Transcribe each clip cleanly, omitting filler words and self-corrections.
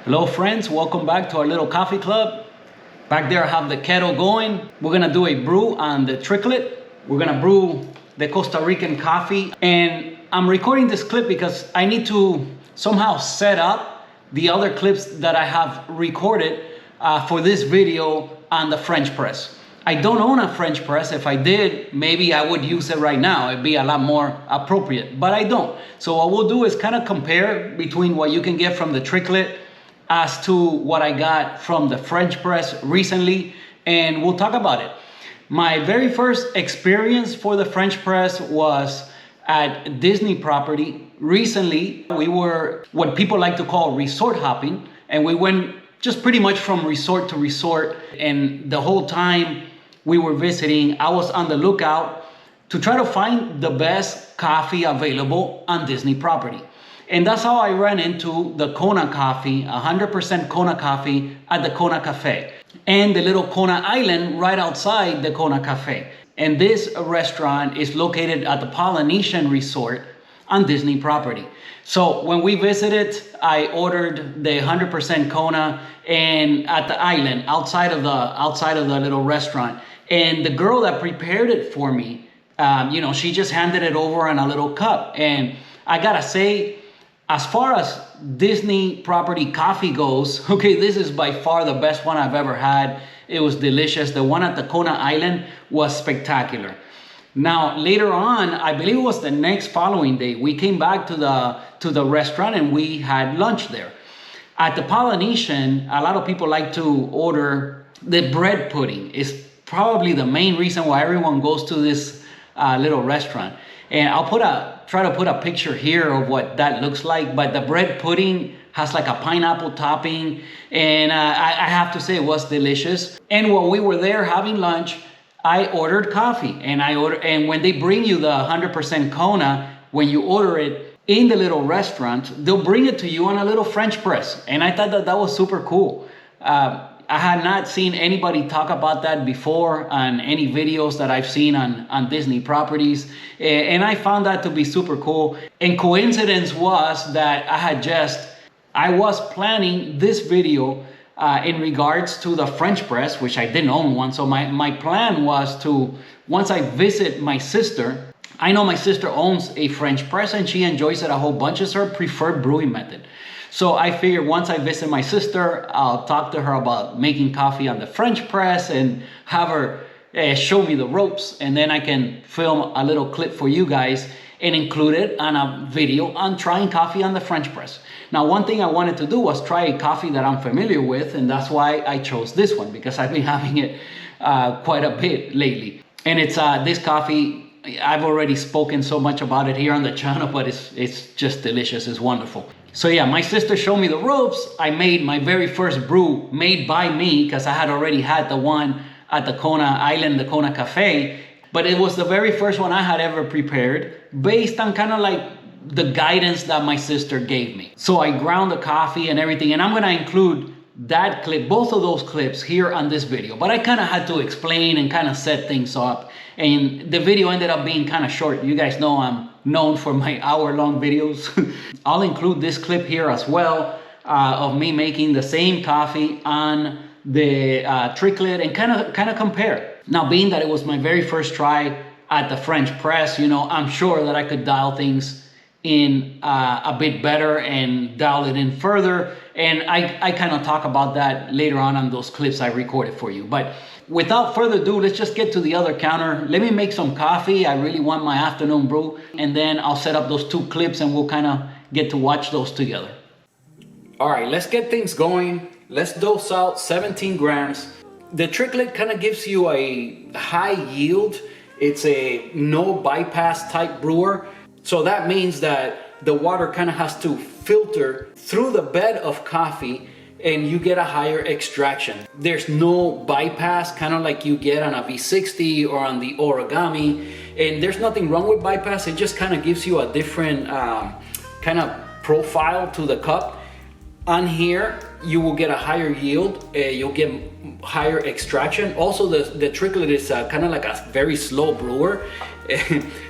Hello friends, welcome back to our little coffee club. Back there I have the kettle going. We're gonna do a brew on the Tricklet. We're gonna brew the Costa Rican coffee. And I'm recording this clip because I need to somehow set up the other clips that I have recorded for this video on the French press. I don't own a French press. If I did, maybe I would use it right now. It'd be a lot more appropriate, but I don't. So what we'll do is kind of compare between what you can get from the Tricklet as to what I got from the French press recently, and we'll talk about it. My very first experience for the French press was at Disney property. Recently, we were what people like to call resort hopping, and we went just pretty much from resort to resort, and the whole time we were visiting, I was on the lookout to try to find the best coffee available on Disney property. And that's how I ran into the Kona coffee, 100% Kona coffee at the Kona Cafe, and the little Kona Island right outside the Kona Cafe. And this restaurant is located at the Polynesian Resort on Disney property. So when we visited, I ordered the 100% Kona and at the island outside of the little restaurant. And the girl that prepared it for me, she just handed it over in a little cup. And I gotta say, as far as Disney property coffee goes, okay, this is by far the best one I've ever had. It was delicious. The one at the Kona Island was spectacular. Now, later on, I believe it was the next following day, we came back to the restaurant and we had lunch there. At the Polynesian, a lot of people like to order the bread pudding. It's probably the main reason why everyone goes to this little restaurant. And I'll try to put a picture here of what that looks like, but the bread pudding has like a pineapple topping, and I have to say it was delicious. And while we were there having lunch, I ordered coffee, and when they bring you the 100% Kona, when you order it in the little restaurant, they'll bring it to you on a little French press, and I thought that was super cool. I had not seen anybody talk about that before on any videos that I've seen on Disney properties. And I found that to be super cool. And coincidence was that I was planning this video in regards to the French press, which I didn't own one. So my plan was to, once I visit my sister, I know my sister owns a French press and she enjoys it a whole bunch. It's her preferred brewing method. So I figured once I visit my sister, I'll talk to her about making coffee on the French press and have her show me the ropes. And then I can film a little clip for you guys and include it on a video on trying coffee on the French press. Now, one thing I wanted to do was try a coffee that I'm familiar with. And that's why I chose this one, because I've been having it quite a bit lately. And it's this coffee. I've already spoken so much about it here on the channel, but it's just delicious. It's wonderful. So yeah, my sister showed me the ropes. I made my very first brew made by me because I had already had the one at the Kona Island, the Kona Cafe. But it was the very first one I had ever prepared based on kind of like the guidance that my sister gave me. So I ground the coffee and everything, and I'm gonna include that clip, both of those clips here on this video. But I kind of had to explain and kind of set things up. And the video ended up being kind of short. You guys know I'm known for my hour-long videos. I'll include this clip here as well of me making the same coffee on the Tricklet and kind of compare. Now, being that it was my very first try at the French press, I'm sure that I could dial things in a bit better and dial it in further. And I kind of talk about that later on those clips I recorded for you. But without further ado, let's just get to the other counter. Let me make some coffee. I really want my afternoon brew. And then I'll set up those two clips and we'll kind of get to watch those together. All right, let's get things going. Let's dose out 17 grams. The Tricklet kind of gives you a high yield. It's a no bypass type brewer. So that means that the water kind of has to filter through the bed of coffee and you get a higher extraction. There's no bypass, kind of like you get on a V60 or on the Origami. And there's nothing wrong with bypass. It just kind of gives you a different kind of profile to the cup. On here, you will get a higher yield, you'll get higher extraction. Also, the Tricklet is kind of like a very slow brewer.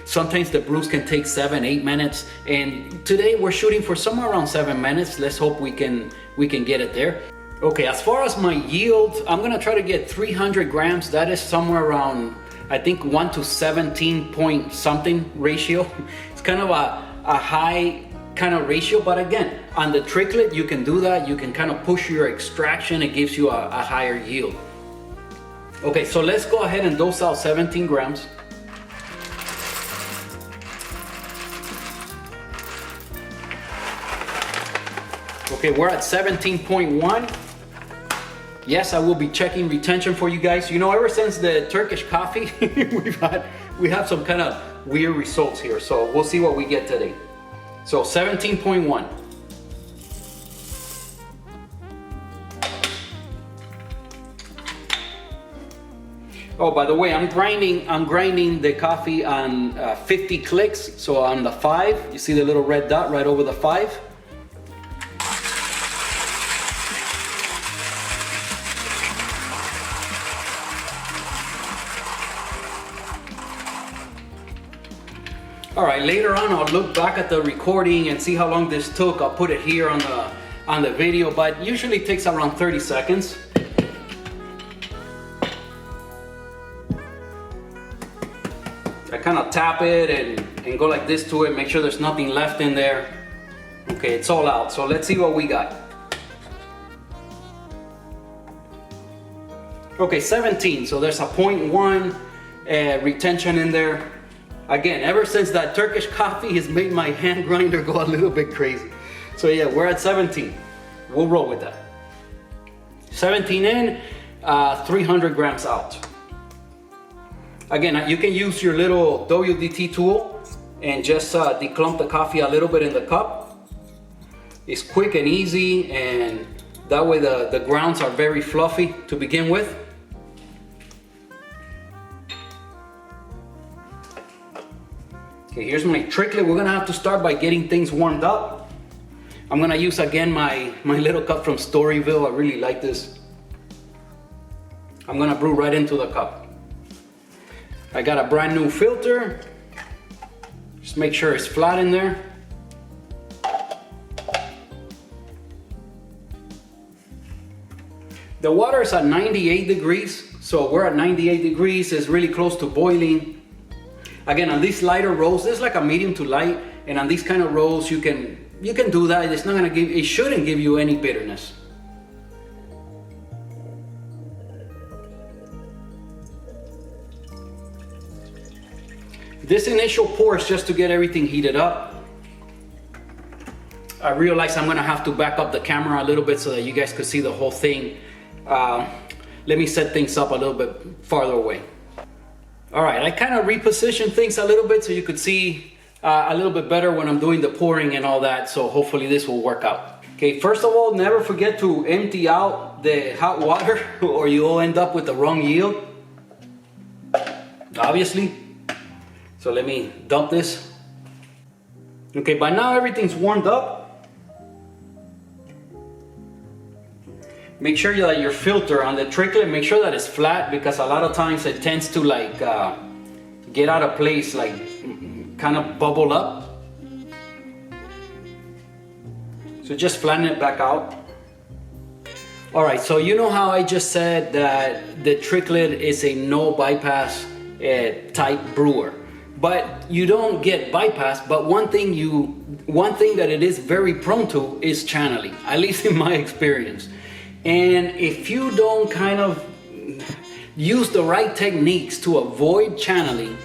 Sometimes the brews can take 7-8 minutes, and today we're shooting for somewhere around 7 minutes. Let's hope we can get it there. Okay, as far as my yield, I'm gonna try to get 300 grams. That is somewhere around, I think, 1 to 17 point something ratio. It's kind of a high kind of ratio, but again, on the Tricklet you can do that. You can kind of push your extraction. It gives you a higher yield. Okay, so let's go ahead and dose out 17 grams. Okay, we're at 17.1. Yes, I will be checking retention for you guys. You know, ever since the Turkish coffee, we have some kind of weird results here. So we'll see what we get today. So 17.1. Oh, by the way, I'm grinding the coffee on 50 clicks. So on the 5, you see the little red dot right over the 5. All right, later on I'll look back at the recording and see how long this took. I'll put it here on the video, but usually it takes around 30 seconds. I kind of tap it and go like this to it, make sure there's nothing left in there. Okay, it's all out, so let's see what we got. Okay, 17, so there's a 0.1 retention in there. Again, ever since that Turkish coffee has made my hand grinder go a little bit crazy. So yeah, we're at 17. We'll roll with that. 17 in, 300 grams out. Again, you can use your little WDT tool and just declump the coffee a little bit in the cup. It's quick and easy, and that way the grounds are very fluffy to begin with. Okay, here's my Tricklet. We're gonna have to start by getting things warmed up. I'm gonna use again my little cup from Storyville. I really like this. I'm gonna brew right into the cup. I got a brand new filter. Just make sure it's flat in there. The water is at 98 degrees, so we're at 98 degrees. It's really close to boiling. Again, on these lighter rolls, this is like a medium to light, and on these kind of rolls, you can do that. It's not gonna it shouldn't give you any bitterness. This initial pour is just to get everything heated up. I realize I'm gonna have to back up the camera a little bit so that you guys could see the whole thing. Let me set things up a little bit farther away. All right, I kind of repositioned things a little bit so you could see a little bit better when I'm doing the pouring and all that, so hopefully this will work out. Okay, first of all, never forget to empty out the hot water or you'll end up with the wrong yield, obviously. So let me dump this. Okay, by now everything's warmed up. Make sure that your filter on the Tricklet, make sure that it's flat, because a lot of times it tends to like get out of place, like kind of bubble up. So just flatten it back out. All right, so you know how I just said that the Tricklet is a no bypass type brewer, but you don't get bypass. But one thing that it is very prone to is channeling, at least in my experience. And if you don't kind of use the right techniques to avoid channeling,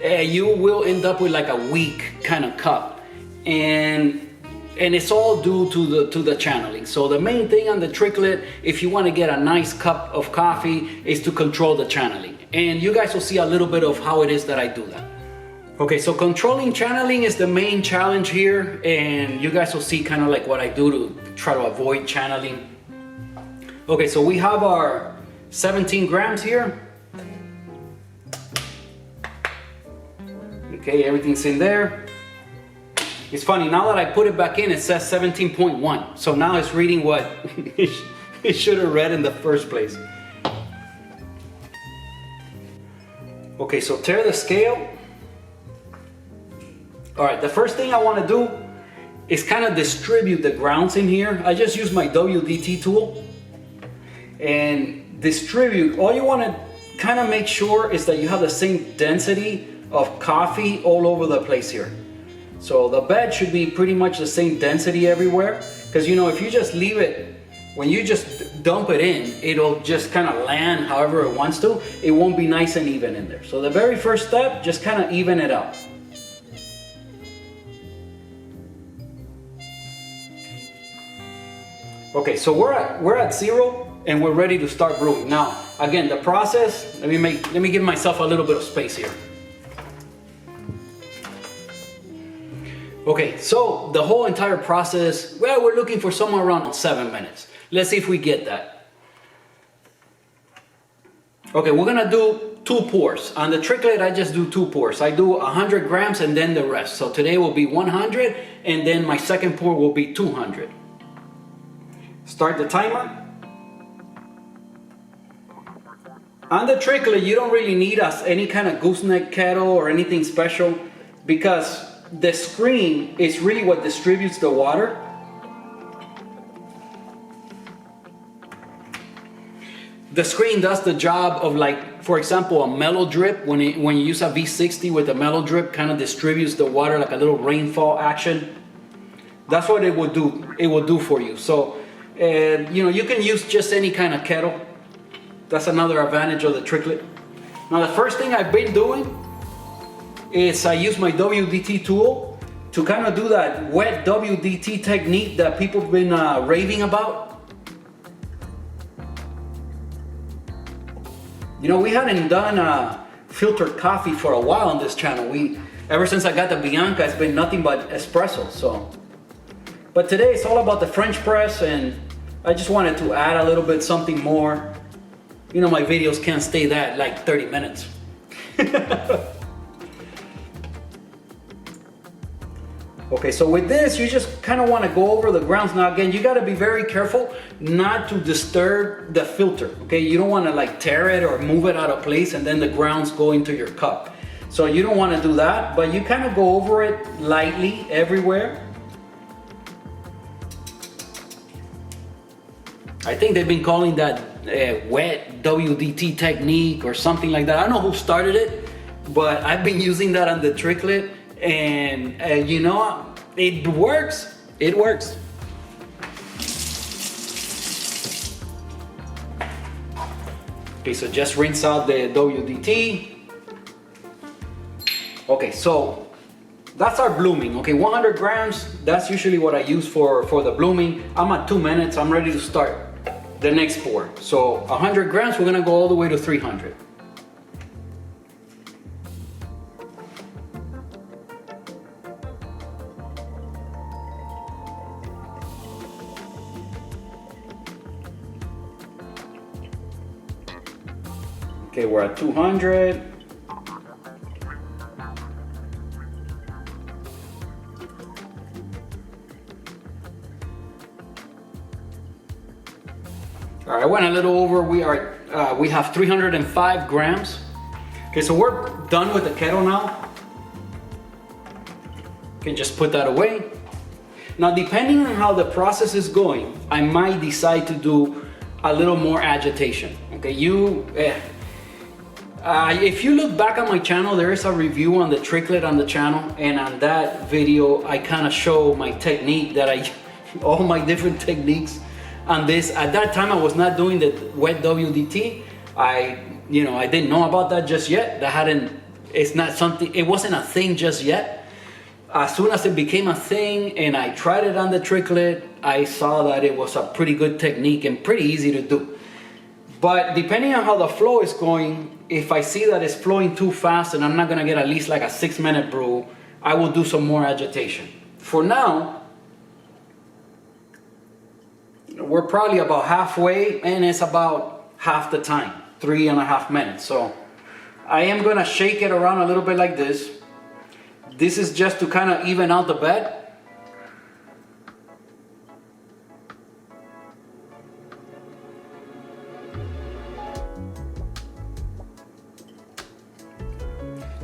you will end up with like a weak kind of cup, and it's all due to the channeling. So the main thing on the Tricklet, if you want to get a nice cup of coffee, is to control the channeling. And you guys will see a little bit of how it is that I do that. Okay, so controlling channeling is the main challenge here, and you guys will see kind of like what I do to try to avoid channeling. Okay, so we have our 17 grams here. Okay, everything's in there. It's funny, now that I put it back in, it says 17.1. So now it's reading what it should have read in the first place. Okay, so tear the scale. All right, the first thing I want to do is kind of distribute the grounds in here. I just use my WDT tool and distribute. All you want to kind of make sure is that you have the same density of coffee all over the place here. So the bed should be pretty much the same density everywhere, because you know, if you just leave it, when you just dump it in, it'll just kind of land however it wants to. It won't be nice and even in there. So the very first step, just kind of even it out. Okay, so we're at 0 and we're ready to start brewing. Now, again, the process, let me give myself a little bit of space here. Okay, so the whole entire process, well, we're looking for somewhere around 7 minutes. Let's see if we get that. Okay, we're gonna do 2 pours. On the Tricklet, I just do 2 pours. I do 100 grams and then the rest. So today will be 100 and then my second pour will be 200. Start the timer. On the Tricklet, you don't really need any kind of gooseneck kettle or anything special, because the screen is really what distributes the water. The screen does the job of, like, for example, a mellow drip. When you use a V60 with a mellow drip, kind of distributes the water like a little rainfall action. That's what it will do. It will do for you. So, you know, you can use just any kind of kettle. That's another advantage of the Tricklet. Now, the first thing I've been doing is I use my WDT tool to kind of do that wet WDT technique that people have been raving about. You know, we hadn't done filtered coffee for a while on this channel. Ever since I got the Bianca, it's been nothing but espresso. So, but today it's all about the French press, and I just wanted to add a little bit something more. You know, my videos can't stay that like 30 minutes. Okay, so with this, you just kind of want to go over the grounds. Now again, you got to be very careful not to disturb the filter, okay? You don't want to like tear it or move it out of place and then the grounds go into your cup. So you don't want to do that, but you kind of go over it lightly everywhere. I think they've been calling that wet WDT technique or something like that. I don't know who started it, but I've been using that on the Tricklet, and you know, it works. It works. Okay, so just rinse out the WDT. Okay, so that's our blooming. Okay, 100 grams, that's usually what I use for the blooming. I'm at 2 minutes, I'm ready to start the next pour. So 100 grams, we're gonna go all the way to 300. Okay, we're at 200. All right, I went a little over. We have 305 grams. Okay, so we're done with the kettle now. Okay, just put that away. Now, depending on how the process is going, I might decide to do a little more agitation. Okay, if you look back on my channel, there is a review on the Tricklet on the channel, and on that video, I kind of show my technique all my different techniques on this. At that time, I was not doing the wet WDT. I didn't know about that just yet. It wasn't a thing just yet. As soon as it became a thing and I tried it on the Tricklet, I saw that it was a pretty good technique and pretty easy to do. But depending on how the flow is going, if I see that it's flowing too fast and I'm not gonna get at least like a 6-minute brew, I will do some more agitation. For now, we're probably about halfway, and it's about half the time, 3.5 minutes. So I am gonna shake it around a little bit like this. This is just to kind of even out the bed.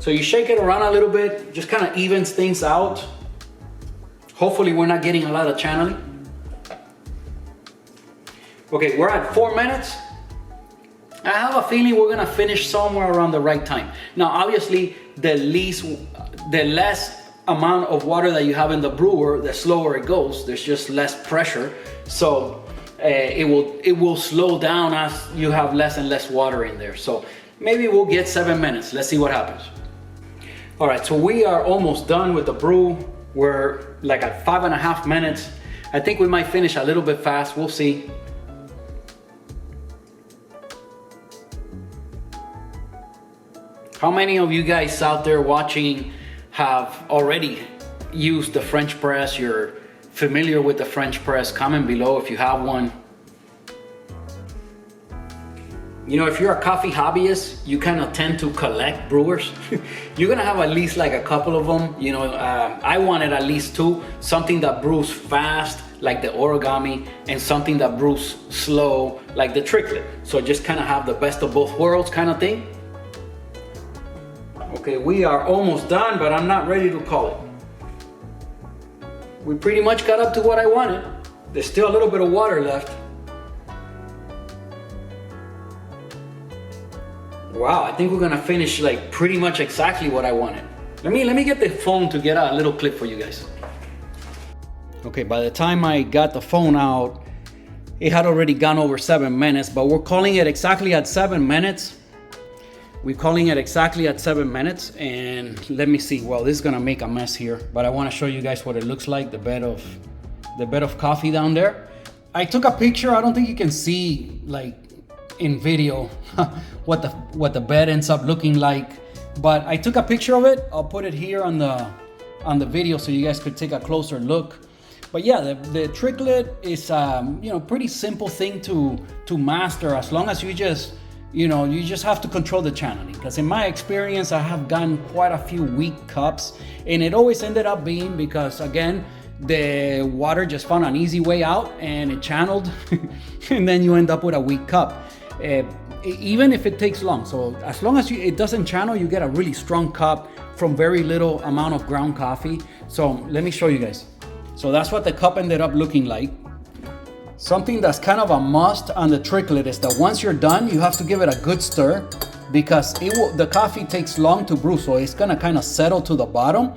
So you shake it around a little bit, just kind of evens things out. Hopefully we're not getting a lot of channeling. Okay, we're at 4 minutes. I have a feeling we're gonna finish somewhere around the right time. Now, obviously, the less amount of water that you have in the brewer, the slower it goes. There's just less pressure. So it will slow down as you have less and less water in there. So maybe we'll get 7 minutes. Let's see what happens. All right, so we are almost done with the brew. We're like at 5.5 minutes. I think we might finish a little bit fast. We'll see. How many of you guys out there watching have already used the French press? You're familiar with the French press? Comment below if you have one. You know, if you're a coffee hobbyist, you kind of tend to collect brewers. You're gonna have at least like a couple of them. You know, I wanted at least 2. Something that brews fast, like the Origami, and something that brews slow, like the Tricklet. So just kind of have the best of both worlds kind of thing. Okay, we are almost done, but I'm not ready to call it. We pretty much got up to what I wanted. There's still a little bit of water left. Wow, I think we're gonna finish like pretty much exactly what I wanted. Let me get the phone to get a little clip for you guys. Okay, by the time I got the phone out, it had already gone over 7 minutes, but we're calling it exactly at 7 minutes. We're calling it exactly at 7 minutes, and let me see. Well, this is gonna make a mess here, but I wanna show you guys what it looks like, the bed of coffee down there. I took a picture. I don't think you can see like in video what the bed ends up looking like, but I took a picture of it. I'll put it here on the video so you guys could take a closer look. But yeah, the Tricklet is you know, pretty simple thing to master, as long as you just have to control the channeling. Because in my experience, I have gotten quite a few weak cups, and it always ended up being because, again, the water just found an easy way out and it channeled, and then you end up with a weak cup. Even if it takes long. So as long as it doesn't channel, you get a really strong cup from very little amount of ground coffee. So let me show you guys. So that's what the cup ended up looking like. Something that's kind of a must on the Tricklet is that once you're done, you have to give it a good stir, because the coffee takes long to brew, so it's gonna kind of settle to the bottom.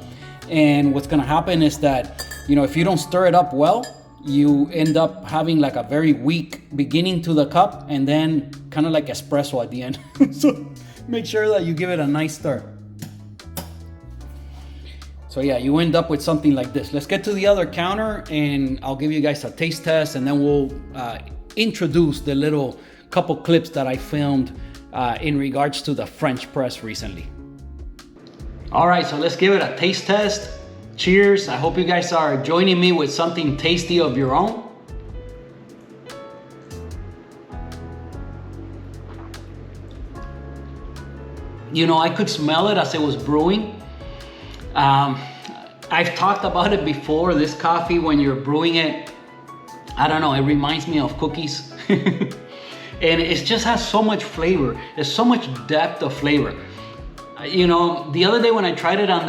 And what's gonna happen is that, you know, if you don't stir it up well, you end up having like a very weak beginning to the cup, and then kind of like espresso at the end. So make sure that you give it a nice stir. So yeah, you end up with something like this. Let's get to the other counter and I'll give you guys a taste test, and then we'll introduce the little couple clips that I filmed in regards to the French press recently. All right, so let's give it a taste test. Cheers. I hope you guys are joining me with something tasty of your own. You know, I could smell it as it was brewing. I've talked about it before. This coffee, when you're brewing it, I don't know, it reminds me of cookies. And it just has so much flavor. There's so much depth of flavor. You know, the other day when I tried it on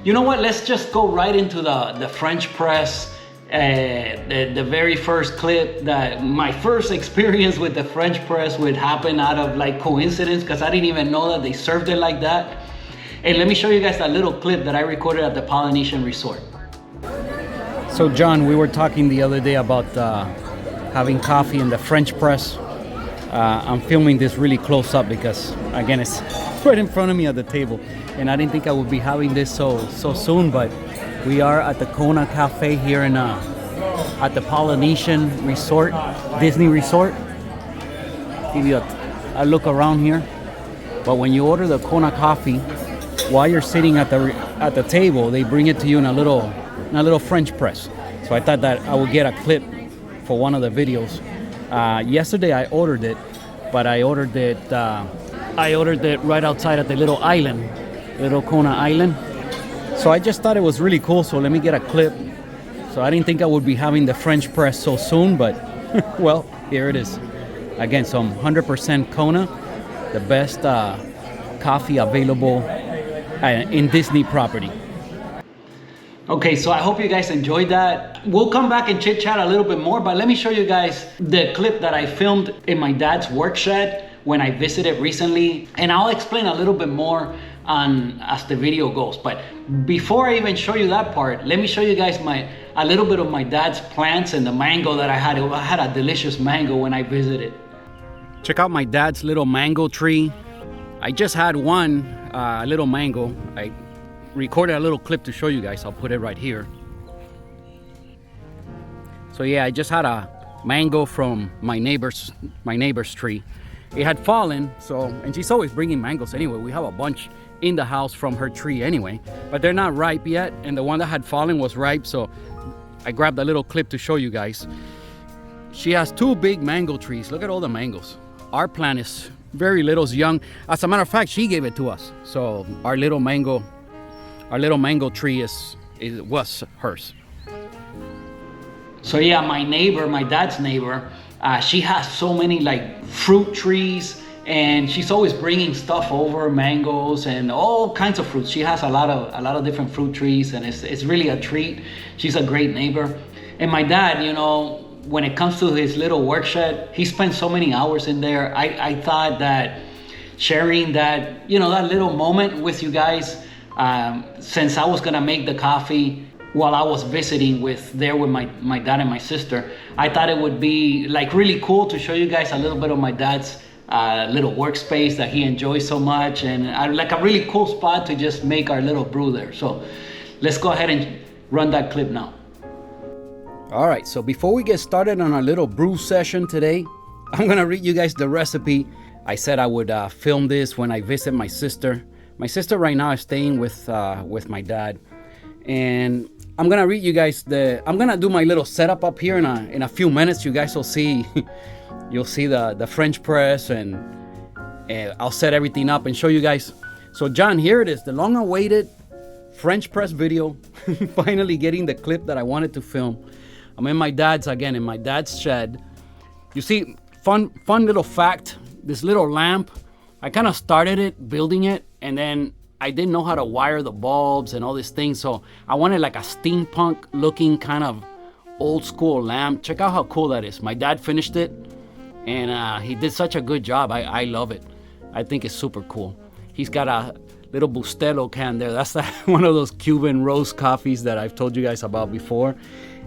you know what, let's just go right into the French press. The very first clip, that my first experience with the French press would happen out of like coincidence, because I didn't even know that they served it like that. And let me show you guys that little clip that I recorded at the Polynesian Resort. So John, we were talking the other day about having coffee in the French press. I'm filming this really close up because, again, it's right in front of me at the table, and I didn't think I would be having this so soon, but we are at the Kona Cafe here in at the Polynesian Resort, Disney Resort. Give you a look around here. But when you order the Kona coffee, while you're sitting at the table, they bring it to you in a little French press. So I thought that I would get a clip for one of the videos. Yesterday I ordered it, but I ordered it right outside at the little island, little Kona Island. So I just thought it was really cool, so let me get a clip. So I didn't think I would be having the French press so soon, but well, here it is. Again, some 100% Kona, the best coffee available in Disney property. Okay, so I hope you guys enjoyed that. We'll come back and chit chat a little bit more, but let me show you guys the clip that I filmed in my dad's work shed when I visited recently, and I'll explain a little bit more on as the video goes. But before I even show you that part, let me show you guys a little bit of my dad's plants and the mango that I had. I had a delicious mango when I visited. Check out my dad's little mango tree. I just had one little mango. I recorded a little clip to show you guys. I'll put it right here. So yeah, I just had a mango from my neighbor's tree. It had fallen, so, and she's always bringing mangoes anyway. We have a bunch in the house from her tree anyway, but they're not ripe yet, and the one that had fallen was ripe, so I grabbed a little clip to show you guys. She has two big mango trees. Look at all the mangoes. Our plant is very little, it's young. As a matter of fact, she gave it to us. So our little mango tree was hers. So yeah, my dad's neighbor, she has so many like fruit trees, and she's always bringing stuff over, mangoes and all kinds of fruits. She has a lot of different fruit trees, and it's really a treat. She's a great neighbor. And my dad, you know, when it comes to his little work shed, he spends so many hours in there. I thought that sharing that, you know, that little moment with you guys, since I was gonna make the coffee while I was visiting with my dad and my sister, I thought it would be like really cool to show you guys a little bit of my dad's little workspace that he enjoys so much, and like a really cool spot to just make our little brew there. So let's go ahead and run that clip now. All right, so before we get started on our little brew session today, I'm gonna read you guys the recipe. I said I would film this when I visit my sister. My sister right now is staying with my dad, and I'm gonna read you guys I'm gonna do my little setup up here in a few minutes. You guys will see, you'll see the French press, and I'll set everything up and show you guys. So John, here it is, the long-awaited French press video. Finally getting the clip that I wanted to film. I'm in my dad's shed. You see, fun little fact, this little lamp, I kind of started it, building it, and then I didn't know how to wire the bulbs and all these things, so I wanted like a steampunk looking kind of old school lamp. Check out how cool that is. My dad finished it, and he did such a good job. I love it. I think it's super cool. He's got a little Bustelo can there. That's one of those Cuban roast coffees that I've told you guys about before.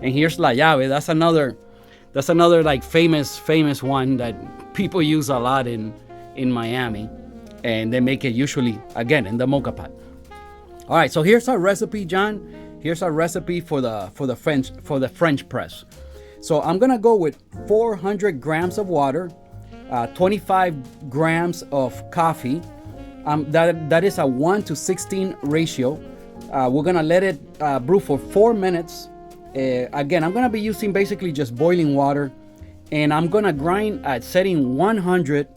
And here's La Llave. That's another like famous one that people use a lot in Miami, and they make it usually again in the mocha pot. All right, so here's our recipe, John. Here's our recipe for the French press. So I'm gonna go with 400 grams of water, 25 grams of coffee. That is a 1:16 ratio. We're gonna let it brew for 4 minutes. Again, I'm gonna be using basically just boiling water, and I'm gonna grind at setting 100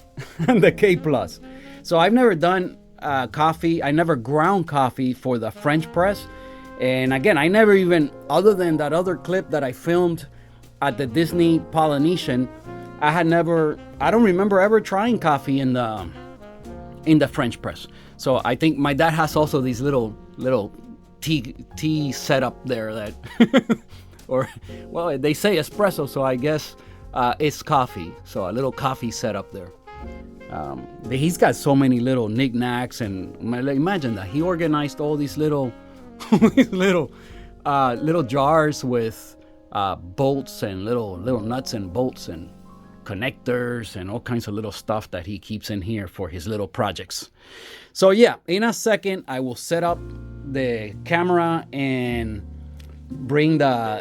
on the K+. So I've never done coffee. I never ground coffee for the French press. And again, I never even, other than that other clip that I filmed at the Disney Polynesian, I don't remember ever trying coffee in the French press. So I think my dad has also these little tea setup there that, or well, they say espresso, so I guess it's coffee. So a little coffee setup there. He's got so many little knickknacks, and imagine that he organized all these little jars with bolts and little nuts and bolts and connectors and all kinds of little stuff that he keeps in here for his little projects. So yeah, in a second I will set up the camera and bring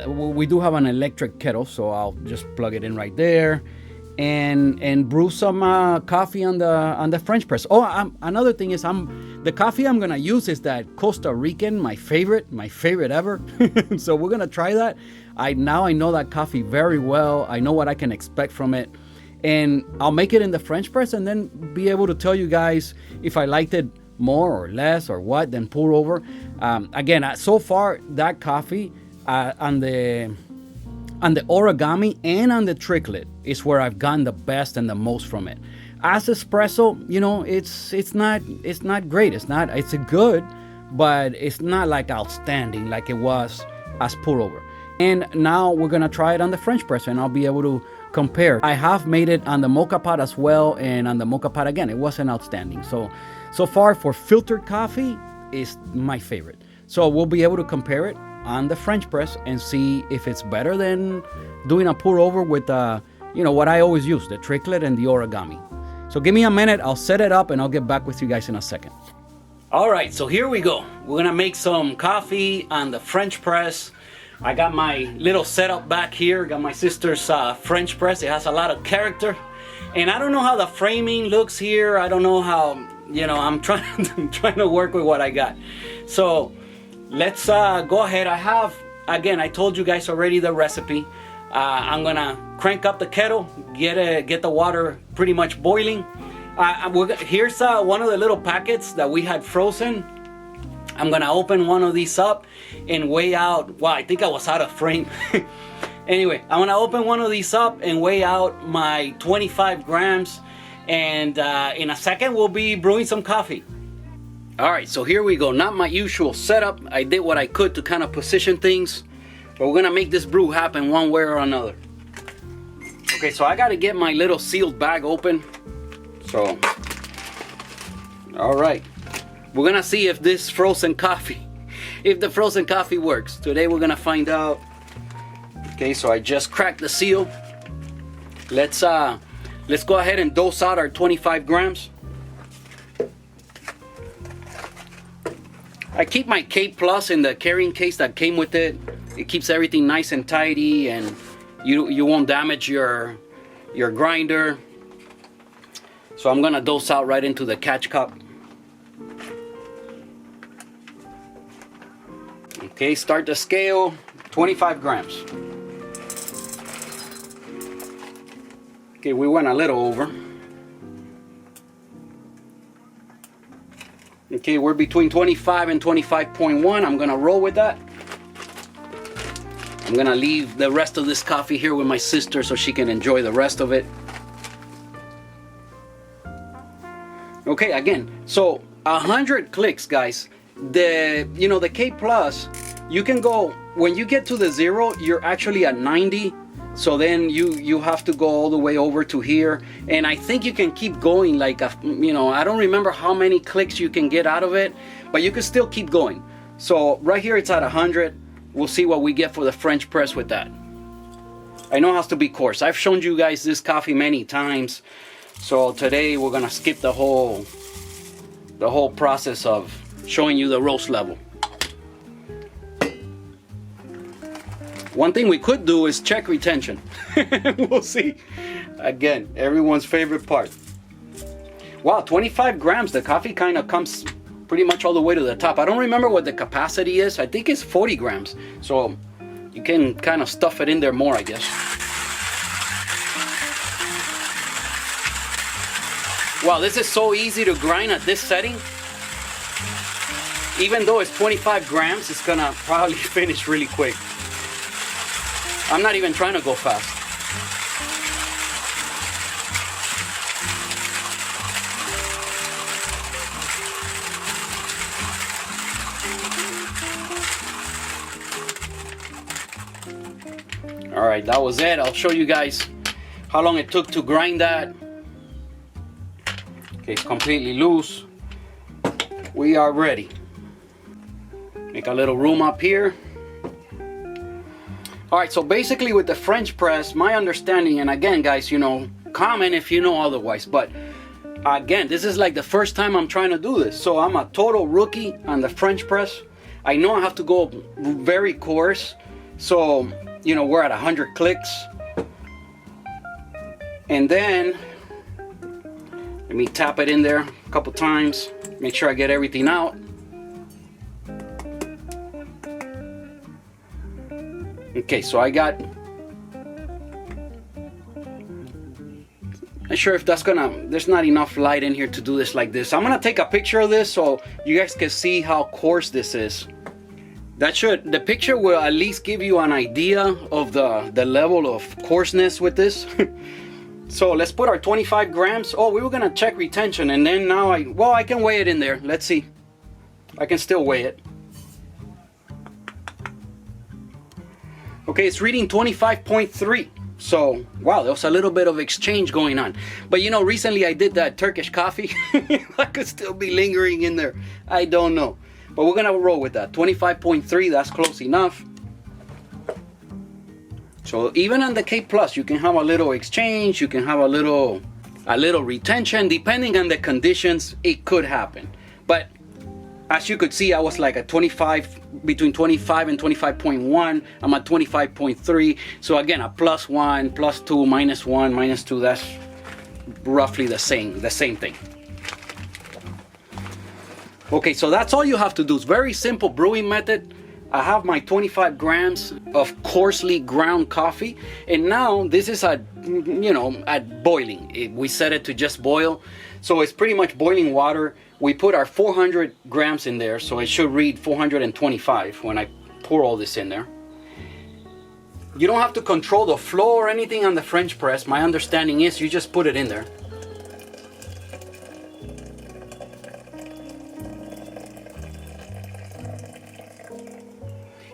we do have an electric kettle, so I'll just plug it in right there and brew some coffee on the French press. Another thing is the coffee I'm gonna use is that Costa Rican, my favorite ever. So we're gonna try that. I know that coffee very well. I know what I can expect from it, and I'll make it in the French press and then be able to tell you guys if I liked it more or less or what than pour over. Again, so far that coffee on the origami and on the Tricklet is where I've gotten the best and the most from it. As espresso, it's not great. It's a good, but it's not like outstanding like it was as pour over. And now we're gonna try it on the French press, and I'll be able to compare. I have made it on the mocha pot as well, and on the mocha pot again, it wasn't outstanding. So far for filtered coffee is my favorite. So we'll be able to compare it on the French press and see if it's better than doing a pour over with what I always use, the Tricklet and the origami. So give me a minute, I'll set it up and I'll get back with you guys in a second. All right, so here we go. We're gonna make some coffee on the French press. I got my little setup back here, got my sister's French press. It has a lot of character. And I don't know how the framing looks here. I don't know how, I'm trying to work with what I got. So let's go ahead. I told you guys already the recipe. I'm gonna crank up the kettle, get the water pretty much boiling. Here's one of the little packets that we had frozen. I'm gonna open one of these up and weigh out, wow, I think I was out of frame. Anyway, I'm gonna open one of these up and weigh out my 25 grams. And in a second, we'll be brewing some coffee. All right, so here we go. Not my usual setup. I did what I could to kind of position things, but we're gonna make this brew happen one way or another. Okay, so I gotta get my little sealed bag open. So, all right. We're gonna see if this frozen coffee, if the frozen coffee works. Today we're gonna find out. Okay, so I just cracked the seal. Let's go ahead and dose out our 25 grams. I keep my K Plus in the carrying case that came with it. It keeps everything nice and tidy, and you won't damage your grinder. So I'm gonna dose out right into the catch cup. Okay, start the scale, 25 grams. Okay, we went a little over. Okay, we're between 25 and 25.1. I'm gonna roll with that. I'm gonna leave the rest of this coffee here with my sister so she can enjoy the rest of it. Okay, again, so 100 clicks, guys. The K Plus, you can go, when you get to the 0, you're actually at 90. So then you have to go all the way over to here. And I think you can keep going like, I don't remember how many clicks you can get out of it, but you can still keep going. So right here it's at 100. We'll see what we get for the French press with that. I know it has to be coarse. I've shown you guys this coffee many times. So today we're gonna skip the whole process of showing you the roast level. One thing we could do is check retention. We'll see. Again, everyone's favorite part. Wow, 25 grams. The coffee kind of comes pretty much all the way to the top. I don't remember what the capacity is. I think it's 40 grams. So you can kind of stuff it in there more, I guess. Wow, this is so easy to grind at this setting. Even though it's 25 grams, it's gonna probably finish really quick. I'm not even trying to go fast. All right, that was it. I'll show you guys how long it took to grind that. Okay, it's completely loose. We are ready. Make a little room up here. All right, so basically with the French press, my understanding, and again, guys, comment if you know otherwise, but again, this is like the first time I'm trying to do this. So I'm a total rookie on the French press. I know I have to go very coarse. So, we're at 100 clicks. And then, let me tap it in there a couple times. Make sure I get everything out. Okay, so I got Not sure if that's there's not enough light in here to do this like this. I'm gonna take a picture of this so you guys can see how coarse this is. The picture will at least give you an idea of the level of coarseness with this. So let's put our 25 grams. Oh, we were gonna check retention, and then now I can weigh it in there. Let's see. I can still weigh it. Okay, it's reading 25.3. So, wow, there was a little bit of exchange going on. But you know, recently I did that Turkish coffee. That could still be lingering in there. I don't know. But we're gonna roll with that. 25.3, that's close enough. So even on the K Plus, you can have a little exchange, you can have a little retention. Depending on the conditions, it could happen. But as you could see, I was like at 25, between 25 and 25.1. I'm at 25.3. So again, a +1, +2, -1, -2, that's roughly the same thing. Okay, so that's all you have to do. It's very simple brewing method. I have my 25 grams of coarsely ground coffee, and now this is at boiling. We set it to just boil, so it's pretty much boiling water. We put our 400 grams in there, so it should read 425 when I pour all this in there. You don't have to control the flow or anything on the French press. My understanding is you just put it in there.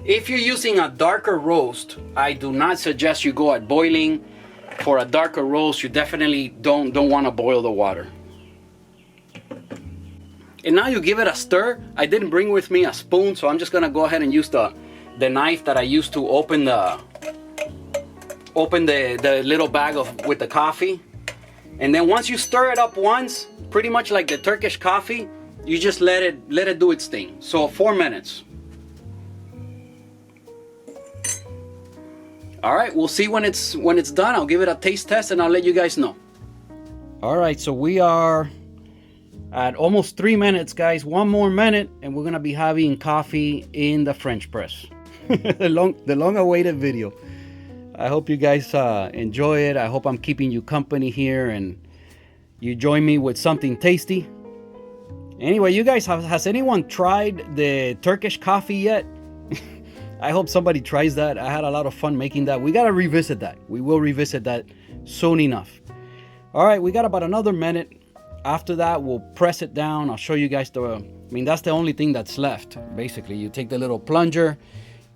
If you're using a darker roast, I do not suggest you go at boiling. For a darker roast, you definitely don't want to boil the water. And now you give it a stir. I didn't bring with me a spoon, so I'm just gonna go ahead and use the knife that I used to open the little bag with the coffee. And then once you stir it up once, pretty much like the Turkish coffee, you just let it do its thing. So 4 minutes. All right, we'll see when it's done. I'll give it a taste test and I'll let you guys know. All right, so we are at almost 3 minutes, guys. 1 more minute and we're gonna be having coffee in the French press. the long awaited video. I hope you guys enjoy it. I hope I'm keeping you company here and you join me with something tasty. Anyway, you guys, has anyone tried the Turkish coffee yet? I hope somebody tries that. I had a lot of fun making that. We got to revisit that. We will revisit that soon enough. All right, we got about another minute. After that, we'll press it down. I'll show you guys that's the only thing that's left. Basically, you take the little plunger,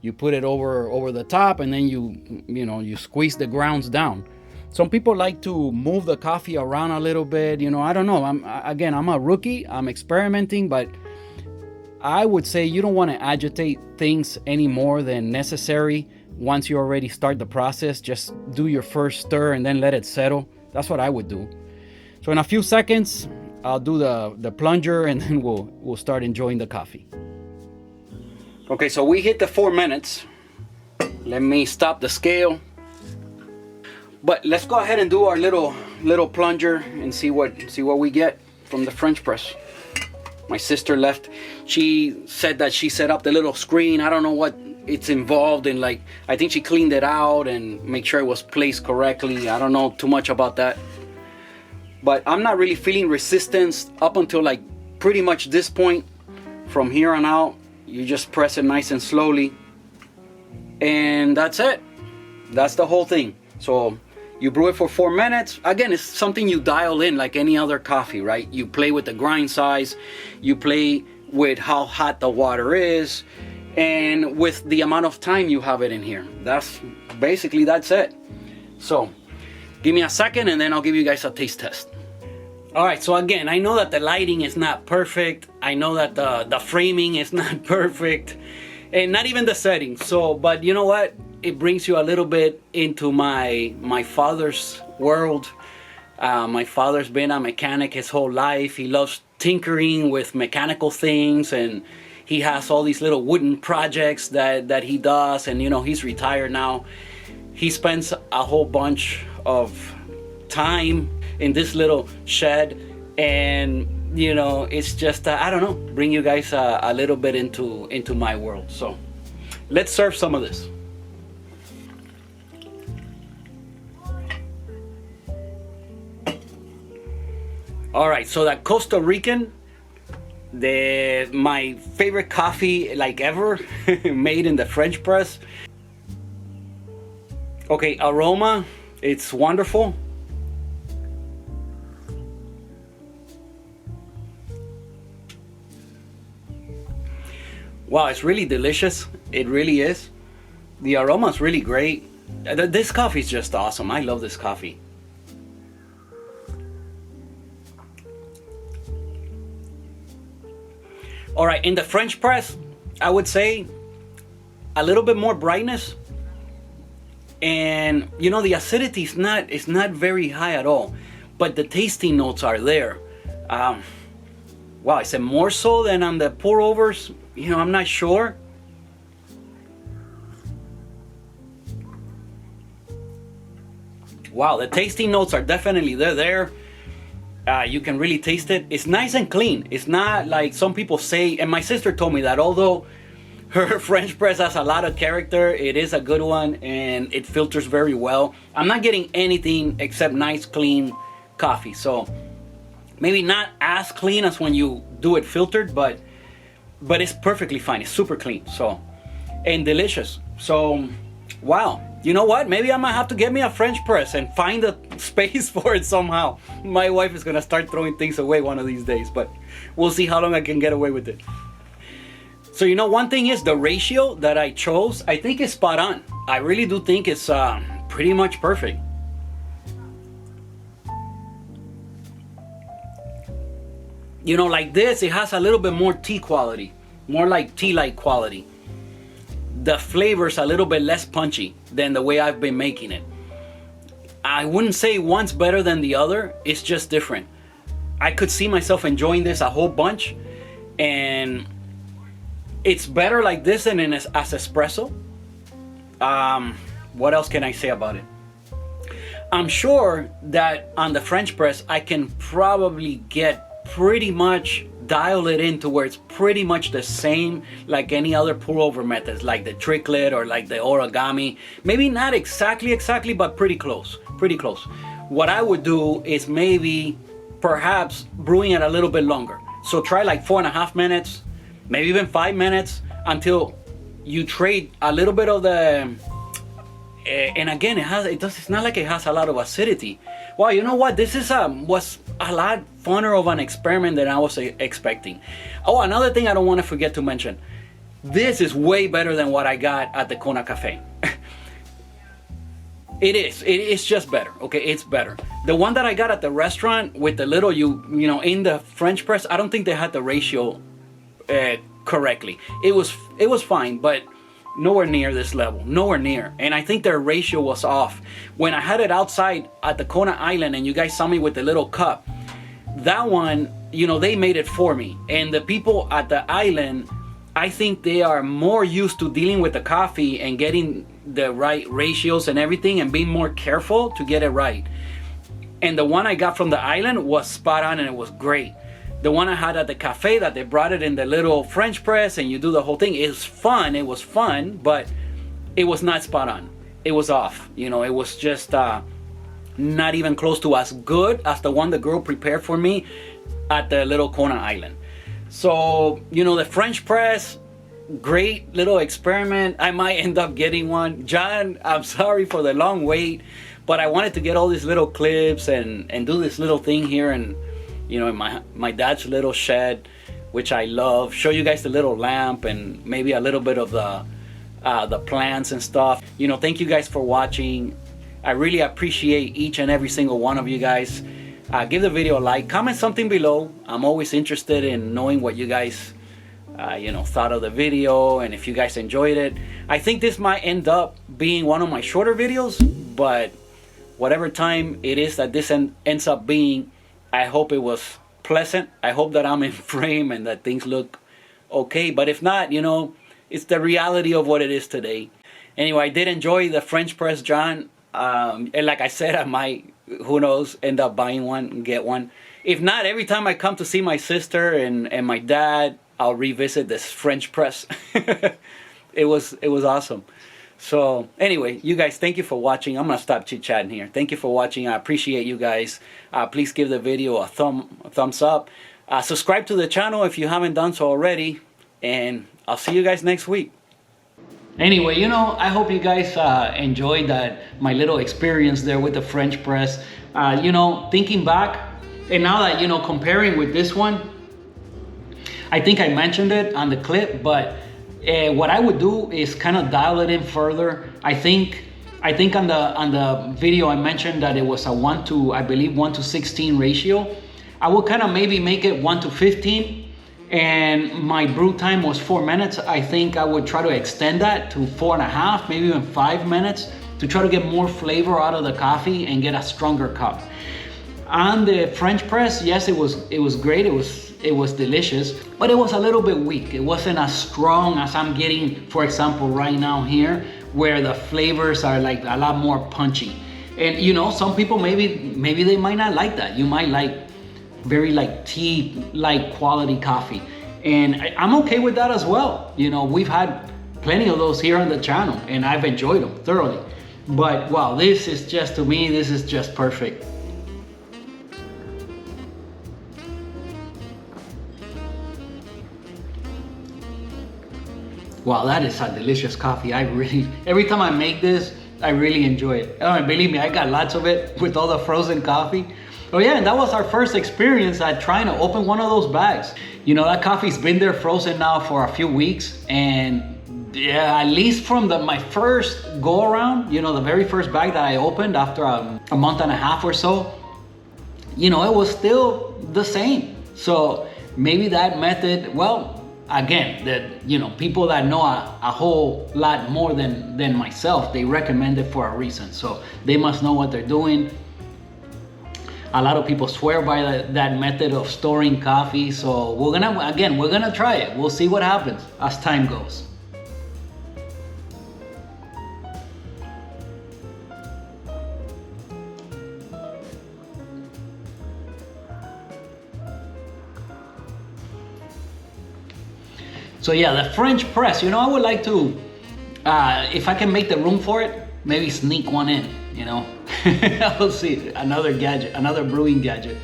you put it over the top, and then you squeeze the grounds down. Some people like to move the coffee around a little bit. I don't know. I'm a rookie. I'm experimenting, but I would say you don't want to agitate things any more than necessary. Once you already start the process, just do your first stir and then let it settle. That's what I would do. So in a few seconds, I'll do the plunger and then we'll start enjoying the coffee. Okay, so we hit the 4 minutes. Let me stop the scale. But let's go ahead and do our little plunger and see what we get from the French press. My sister left. She said that she set up the little screen. I don't know what it's involved in. Like, I think she cleaned it out and make sure it was placed correctly. I don't know too much about that. But I'm not really feeling resistance up until like pretty much this point. From here on out, you just press it nice and slowly. And that's it. That's the whole thing. So you brew it for 4 minutes. Again, it's something you dial in like any other coffee, right? You play with the grind size, you play with how hot the water is, and with the amount of time you have it in here. That's it. So give me a second and then I'll give you guys a taste test. All right, so again, I know that the lighting is not perfect. I know that the framing is not perfect, and not even the settings. So, but you know what? It brings you a little bit into my father's world. My father's been a mechanic his whole life. He loves tinkering with mechanical things, and he has all these little wooden projects that he does, and he's retired now. He spends a whole bunch of time in this little shed, and it's just I don't know, bring you guys a little bit into my world. So let's serve some of this. All right, so that Costa Rican, my favorite coffee like ever, made in the French press. Okay, aroma, it's wonderful. Wow, it's really delicious. It really is. The aroma is really great. This coffee is just awesome. I love this coffee. All right, in the French press, I would say a little bit more brightness, and you know the acidity is not very high at all, but the tasting notes are there. Wow, I said more so than on the pour overs. You know, I'm not sure. Wow, the tasting notes are definitely there. You can really taste it. It's nice and clean. It's not like some people say, and my sister told me that although her French press has a lot of character, it is a good one and it filters very well. I'm not getting anything except nice, clean coffee. So maybe not as clean as when you do it filtered, but it's perfectly fine. It's super clean. So, and delicious. So, wow. You know what? Maybe I might have to get me a French press and find a space for it somehow. My wife is gonna start throwing things away one of these days, but we'll see how long I can get away with it. So you know, one thing is the ratio that I chose, I think is spot on. I really do think it's pretty much perfect. You know, like this, it has a little bit more tea quality, more like tea-like quality. The flavor's a little bit less punchy than the way I've been making it. I wouldn't say one's better than the other, it's just different. I could see myself enjoying this a whole bunch, and it's better like this than as espresso. What else can I say about it? I'm sure that on the French press I can probably get pretty much dial it in to where it's pretty much the same like any other pour over methods, like the triclet or like the origami. Maybe not exactly, but pretty close. What I would do is maybe perhaps brewing it a little bit longer. So try like 4.5 minutes, maybe even 5 minutes, until you trade a little bit of the and again, it's not like it has a lot of acidity. Well, you know what? This is was a lot funner of an experiment than I was expecting. Oh, another thing I don't want to forget to mention. This is way better than what I got at the Kona Cafe. It's just better. Okay, it's better. The one that I got at the restaurant with the little you know in the French press, I don't think they had the ratio correctly. It was fine, but nowhere near this level, nowhere near. And I think their ratio was off. When I had it outside at the Kona Island and you guys saw me with the little cup, that one, you know, they made it for me. And the people at the island, I think they are more used to dealing with the coffee and getting the right ratios and everything and being more careful to get it right. And the one I got from the island was spot on and it was great. The one I had at the cafe that they brought it in the little French press and you do the whole thing, it was fun, but it was not spot on. It was off. You know, it was just not even close to as good as the one the girl prepared for me at the little Kona Island. So, you know, the French press, great little experiment. I might end up getting one. John, I'm sorry for the long wait, but I wanted to get all these little clips and do this little thing here and you know, in my dad's little shed, which I love. Show you guys the little lamp and maybe a little bit of the plants and stuff. You know, thank you guys for watching. I really appreciate each and every single one of you guys. Give the video a like, comment something below. I'm always interested in knowing what you guys, you know, thought of the video and if you guys enjoyed it. I think this might end up being one of my shorter videos, but whatever time it is that this ends up being, I hope it was pleasant. I hope that I'm in frame and that things look okay. But if not, you know, it's the reality of what it is today. Anyway, I did enjoy the French press, John. And like I said, I might, who knows, end up buying one and get one. If not, every time I come to see my sister and my dad, I'll revisit this French press. It was awesome. So anyway, you guys, thank you for watching. I'm gonna stop chit-chatting here. Thank you for watching. I appreciate you guys. Please give the video a thumbs up. Subscribe to the channel if you haven't done so already. And I'll see you guys next week. Anyway, I hope you guys enjoyed my little experience there with the French press. Thinking back, and now that, comparing with this one, I think I mentioned it on the clip, but what I would do is kind of dial it in further. I think on the video I mentioned that it was a 1 to 16 ratio. I would kind of maybe make it 1 to 15. And my brew time was 4 minutes. I think I would try to extend that to 4.5, maybe even 5 minutes, to try to get more flavor out of the coffee and get a stronger cup. On the French press, yes, it was great. It was delicious, but it was a little bit weak. It wasn't as strong as I'm getting, for example, right now here, where the flavors are like a lot more punchy. And some people maybe they might not like that. You might like very like tea like quality coffee, and I'm okay with that as well. We've had plenty of those here on the channel and I've enjoyed them thoroughly, but wow, this is just, to me, this is just perfect. Wow, that is a delicious coffee. Every time I make this, I really enjoy it. Believe me, I got lots of it with all the frozen coffee. Oh yeah, and that was our first experience at trying to open one of those bags. That coffee's been there frozen now for a few weeks, and yeah, at least from my first go around, the very first bag that I opened after a month and a half or so, it was still the same. So maybe that method, well, again, that people that know a whole lot more than myself, they recommend it for a reason. So they must know what they're doing. A lot of people swear by that method of storing coffee. So we're gonna try it. We'll see what happens as time goes. So yeah, the French press, I would like to, if I can make the room for it, maybe sneak one in, We'll see, another gadget, another brewing gadget.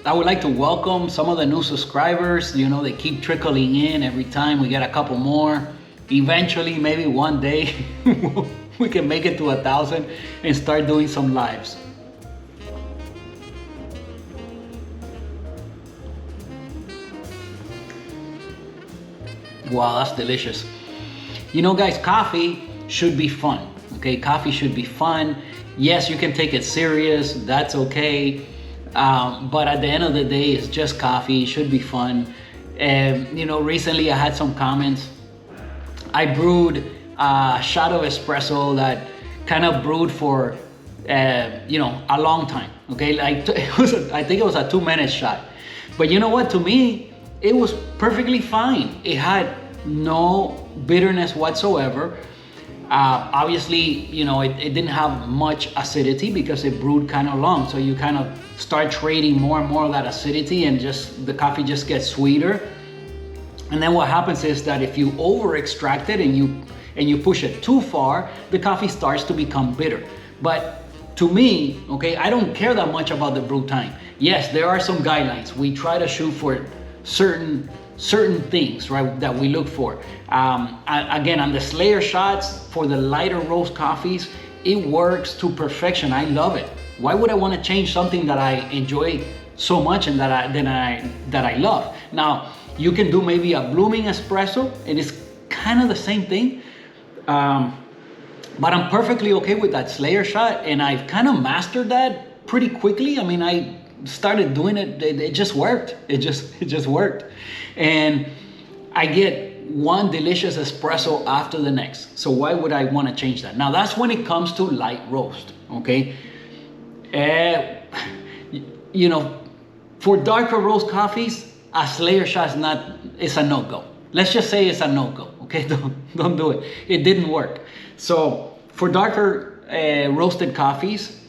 I would like to welcome some of the new subscribers. They keep trickling in every time. We get a couple more. Eventually, maybe one day, we can make it to 1,000 and start doing some lives. Wow, that's delicious. Guys, coffee should be fun, okay? Coffee should be fun. Yes, you can take it serious, that's okay. But at the end of the day, it's just coffee, it should be fun. Recently I had some comments. I brewed a shot of espresso that kind of brewed for, a long time, okay? I think it was a 2-minute shot. But you know what, to me, it was perfectly fine. It had no bitterness whatsoever. Obviously, it didn't have much acidity because it brewed kind of long. So you kind of start trading more and more of that acidity, and the coffee just gets sweeter. And then what happens is that if you over extract it and you push it too far, the coffee starts to become bitter. But to me, okay, I don't care that much about the brew time. Yes, there are some guidelines. We try to shoot for certain things, right, that we look for. Again, on the Slayer shots for the lighter roast coffees, it works to perfection. I love it. Why would I want to change something that I enjoy so much and that I love? Now, you can do maybe a blooming espresso. It is kind of the same thing. But I'm perfectly okay with that Slayer shot, and I've kind of mastered that pretty quickly. I mean, I started doing it, it just worked. It just worked. And I get one delicious espresso after the next. So why would I want to change that? Now that's when it comes to light roast, okay? For darker roast coffees, a Slayer shot is a no-go. Let's just say it's a no-go, okay? Don't do it. It didn't work. So for darker roasted coffees,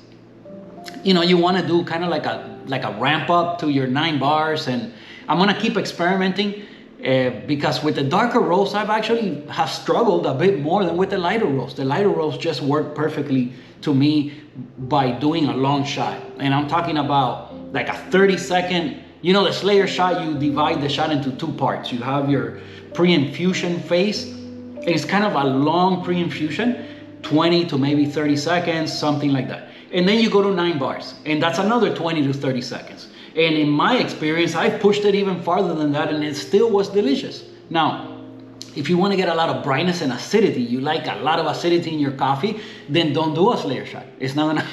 you want to do kind of like a ramp up to your 9 bars, and I'm gonna keep experimenting. Because with the darker roast, I've actually have struggled a bit more than with the lighter roast. The lighter roast just worked perfectly to me by doing a long shot. And I'm talking about like a 30-second, you know, the Slayer shot, you divide the shot into two parts. You have your pre-infusion phase. It's kind of a long pre-infusion, 20 to maybe 30 seconds, something like that. And then you go to 9 bars, and that's another 20 to 30 seconds. And in my experience, I pushed it even farther than that, and it still was delicious. Now, if you want to get a lot of brightness and acidity, you like a lot of acidity in your coffee, then don't do a Slayer shot. It's not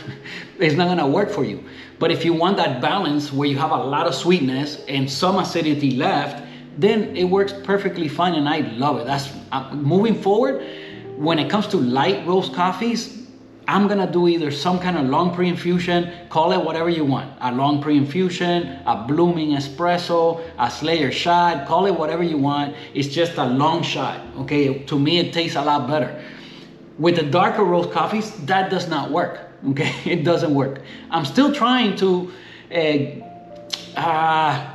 gonna work for you. But if you want that balance where you have a lot of sweetness and some acidity left, then it works perfectly fine, and I love it. That's moving forward. When it comes to light roast coffees, I'm gonna do either some kind of long pre-infusion, call it whatever you want. A long pre-infusion, a blooming espresso, a Slayer shot, call it whatever you want. It's just a long shot, okay? To me, it tastes a lot better. With the darker roast coffees, that does not work, okay? It doesn't work. I'm still trying to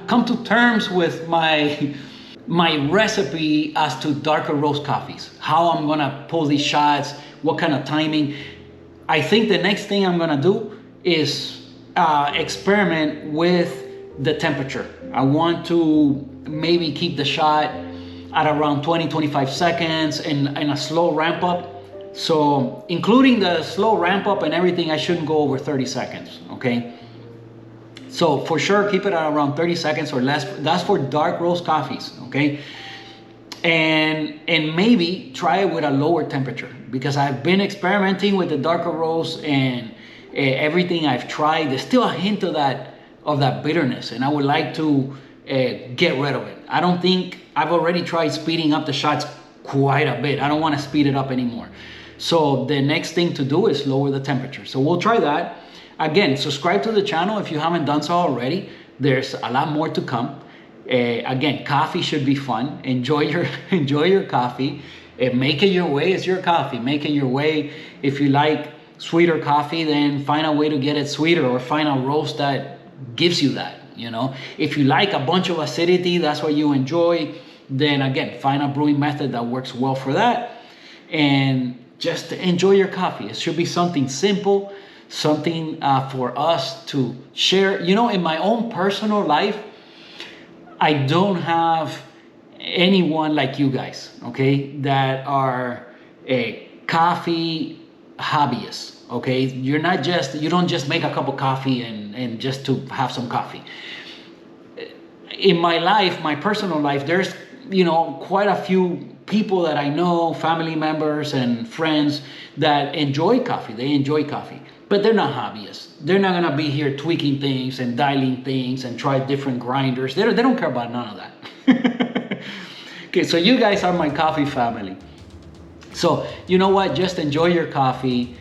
come to terms with my recipe as to darker roast coffees, how I'm gonna pull these shots, what kind of timing. I think the next thing I'm gonna do is experiment with the temperature. I want to maybe keep the shot at around 20-25 seconds and a slow ramp up. So including the slow ramp up and everything, I shouldn't go over 30 seconds, okay? So for sure, keep it at around 30 seconds or less. That's for dark roast coffees, okay? And maybe try it with a lower temperature, because I've been experimenting with the darker roast, and everything I've tried, there's still a hint of that bitterness, and I would like to get rid of it. I don't think I've already tried speeding up the shots quite a bit. I don't want to speed it up anymore. So the next thing to do is lower the temperature. So we'll try that. Again, subscribe to the channel if you haven't done so already. There's a lot more to come. Again, coffee should be fun. Enjoy your coffee. Make it your way. It's your coffee. Make it your way. If you like sweeter coffee, then find a way to get it sweeter, or find a roast that gives you that, you know. If you like a bunch of acidity, that's what you enjoy, then again, find a brewing method that works well for that, and just enjoy your coffee. It should be something simple, something for us to share. You know, in my own personal life, I don't have anyone like you guys, okay, that are coffee hobbyists, okay? You don't just make a cup of coffee and just to have some coffee. In my life, my personal life, there's, you know, quite a few people that I know, family members and friends that enjoy coffee. They enjoy coffee, but they're not hobbyists. They're not gonna be here tweaking things and dialing things and try different grinders. They don't care about none of that. Okay, so you guys are my coffee family. So you know what? Just enjoy your coffee,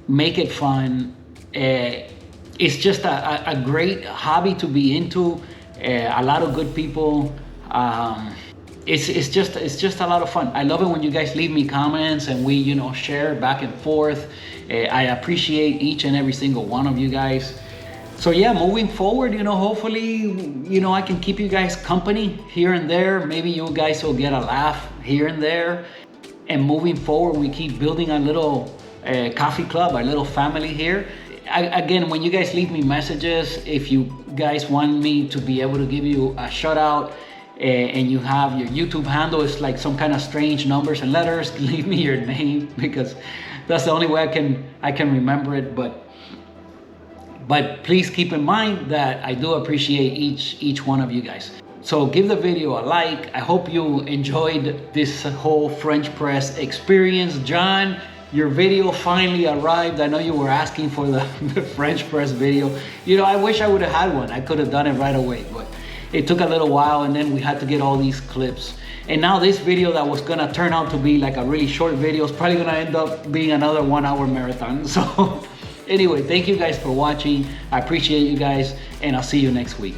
make it fun. It's just a great hobby to be into. A lot of good people. It's just a lot of fun. I love it when you guys leave me comments and we, you know, share back and forth. I appreciate each and every single one of you guys. So yeah, moving forward, you know, hopefully, you know, I can keep you guys company here and there. Maybe you guys will get a laugh here and there. And moving forward, we keep building a little coffee club, our little family here. Again, when you guys leave me messages, if you guys want me to be able to give you a shout out, and you have your YouTube handle, it's like some kind of strange numbers and letters, leave me your name, because that's the only way I can remember it. But please keep in mind that I do appreciate each one of you guys. So give the video a like. I hope you enjoyed this whole French press experience. John, your video finally arrived. I know you were asking for the French press video. You know, I wish I would have had one. I could have done it right away, but it took a little while, and then we had to get all these clips. And now this video that was gonna turn out to be like a really short video is probably gonna end up being another 1 hour marathon. So anyway, thank you guys for watching. I appreciate you guys, and I'll see you next week.